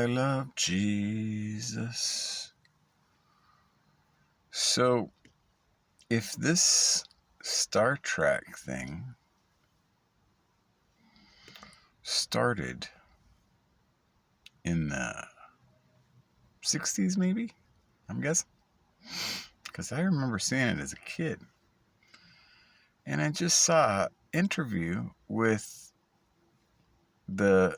I love Jesus. So, if this Star Trek thing started in the 60s, maybe, I'm guessing, because I remember seeing it as a kid. And I just saw an interview with the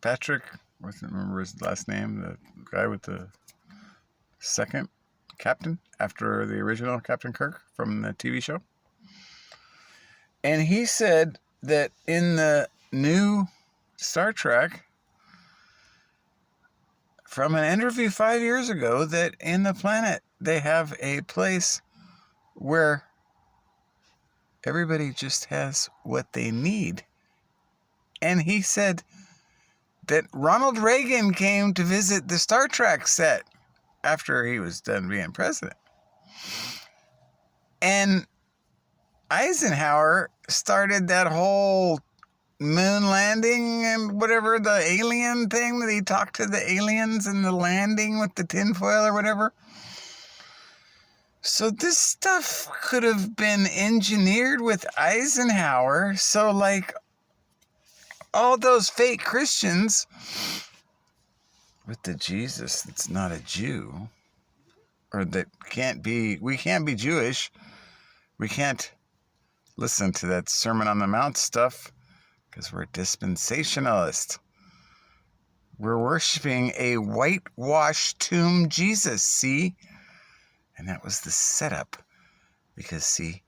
Patrick, I can't remember his last name, the guy with the second captain after the original Captain Kirk from the TV show. And he said that in the new Star Trek, from an interview 5 years ago, that in the planet they have a place where everybody just has what they need. And he said that Ronald Reagan came to visit the Star Trek set after he was done being president. And Eisenhower started that whole moon landing and whatever, the alien thing that he talked to the aliens and the landing with the tinfoil or whatever. So this stuff could have been engineered with Eisenhower. So like all those fake Christians with the Jesus that's not a Jew, or that we can't be Jewish. We can't listen to that Sermon on the Mount stuff because we're dispensationalists. We're worshiping a whitewashed tomb Jesus, see? And that was the setup. Because, see,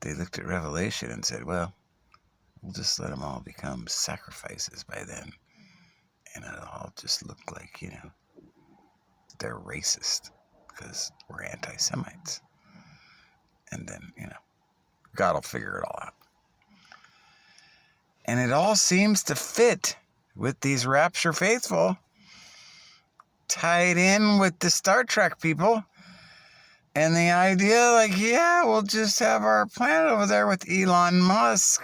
they looked at Revelation and said, well, we'll just let them all become sacrifices by then. And it'll all just look like, they're racist because we're anti-Semites. And then, God will figure it all out. And it all seems to fit with these Rapture faithful, tied in with the Star Trek people. And the idea, like, yeah, we'll just have our planet over there with Elon Musk.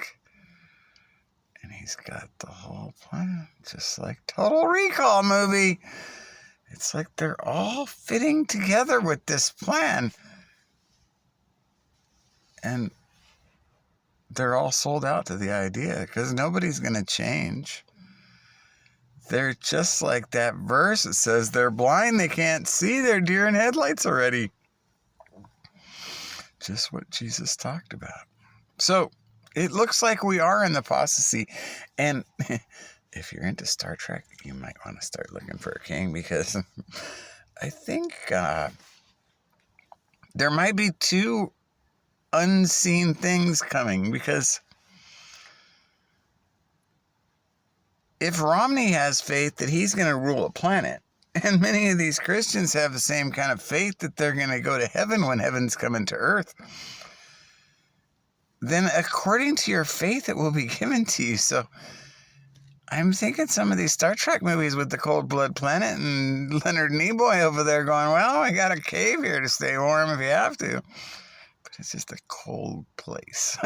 And he's got the whole planet, just like Total Recall movie. It's like they're all fitting together with this plan. And they're all sold out to the idea because nobody's going to change. They're just like that verse that says they're blind, they can't see, they're deer in headlights already. Just what Jesus talked about. So it looks like we are in the apostasy. And if you're into Star Trek, you might want to start looking for a king, because I think there might be two unseen things coming, because if Romney has faith that he's going to rule a planet, and many of these Christians have the same kind of faith that they're going to go to heaven when heaven's coming to earth, then according to your faith, it will be given to you. So I'm thinking some of these Star Trek movies with the Cold Blood Planet and Leonard Nimoy over there going, well, I got a cave here to stay warm if you have to. But it's just a cold place.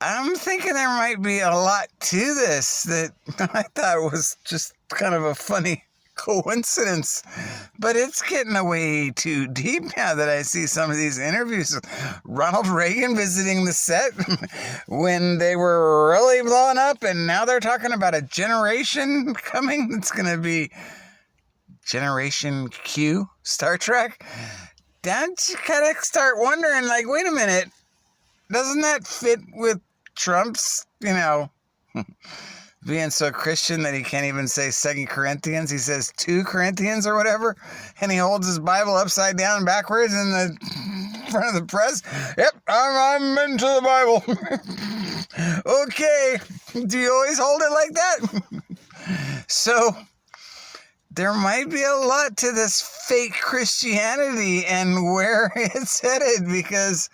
I'm thinking there might be a lot to this that I thought was just kind of a funny coincidence, but it's getting way too deep now that I see some of these interviews. Ronald Reagan visiting the set when they were really blowing up, and now they're talking about a generation coming that's going to be Generation Q Star Trek. Don't you kind of start wondering, like, wait a minute, doesn't that fit with Trump's, being so Christian that he can't even say 2 Corinthians. He says 2 Corinthians or whatever. And he holds his Bible upside down backwards in the front of the press. Yep, I'm into the Bible. Okay. Do you always hold it like that? So there might be a lot to this fake Christianity and where it's headed, because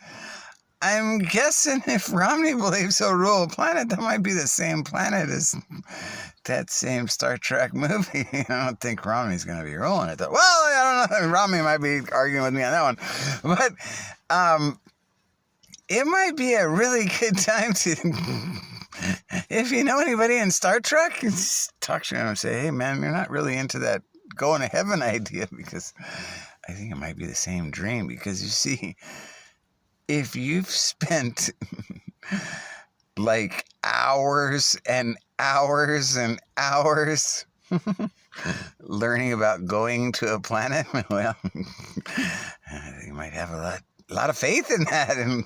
I'm guessing if Romney believes he'll rule a planet, that might be the same planet as that same Star Trek movie. I don't think Romney's going to be ruling it, though. Well, I don't know. Romney might be arguing with me on that one. But it might be a really good time to if you know anybody in Star Trek, just talk to them and say, hey, man, you're not really into that going to heaven idea, because I think it might be the same dream. Because you see, if you've spent like hours and hours and hours learning about going to a planet, well, you might have a lot of faith in that, and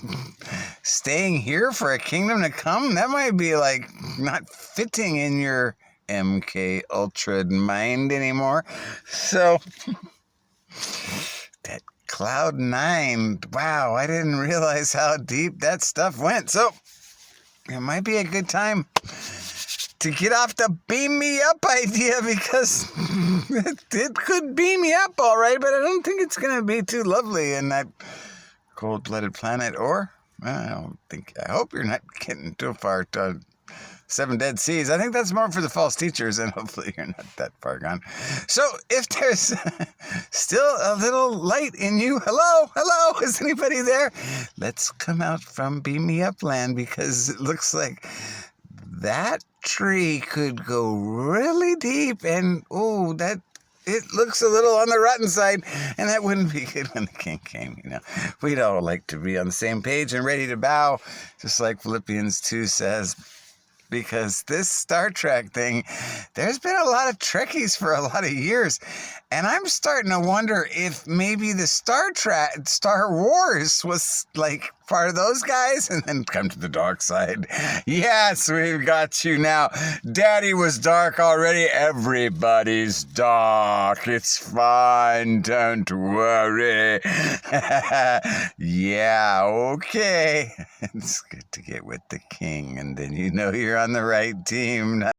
staying here for a kingdom to come, that might be like not fitting in your MK Ultra mind anymore. So that Cloud9, wow, I didn't realize how deep that stuff went. So it might be a good time to get off the beam me up idea, because it could beam me up all right, but I don't think it's going to be too lovely in that cold-blooded planet. Or I hope you're not getting too far to Seven Dead Seas. I think that's more for the false teachers, and hopefully you're not that far gone. So if there's still a little light in you, hello, is anybody there? Let's come out from Beam Me Up land, because it looks like that tree could go really deep, and it looks a little on the rotten side, and that wouldn't be good when the king came, We'd all like to be on the same page and ready to bow, just like Philippians 2 says. Because this Star Trek thing, there's been a lot of Trekkies for a lot of years. And I'm starting to wonder if maybe the Star Wars was like part of those guys and then come to the dark side. Yes, we've got you now. Daddy was dark already. Everybody's dark. It's fine. Don't worry. Yeah, okay. It's good to get with the king, and then you know you're on the right team.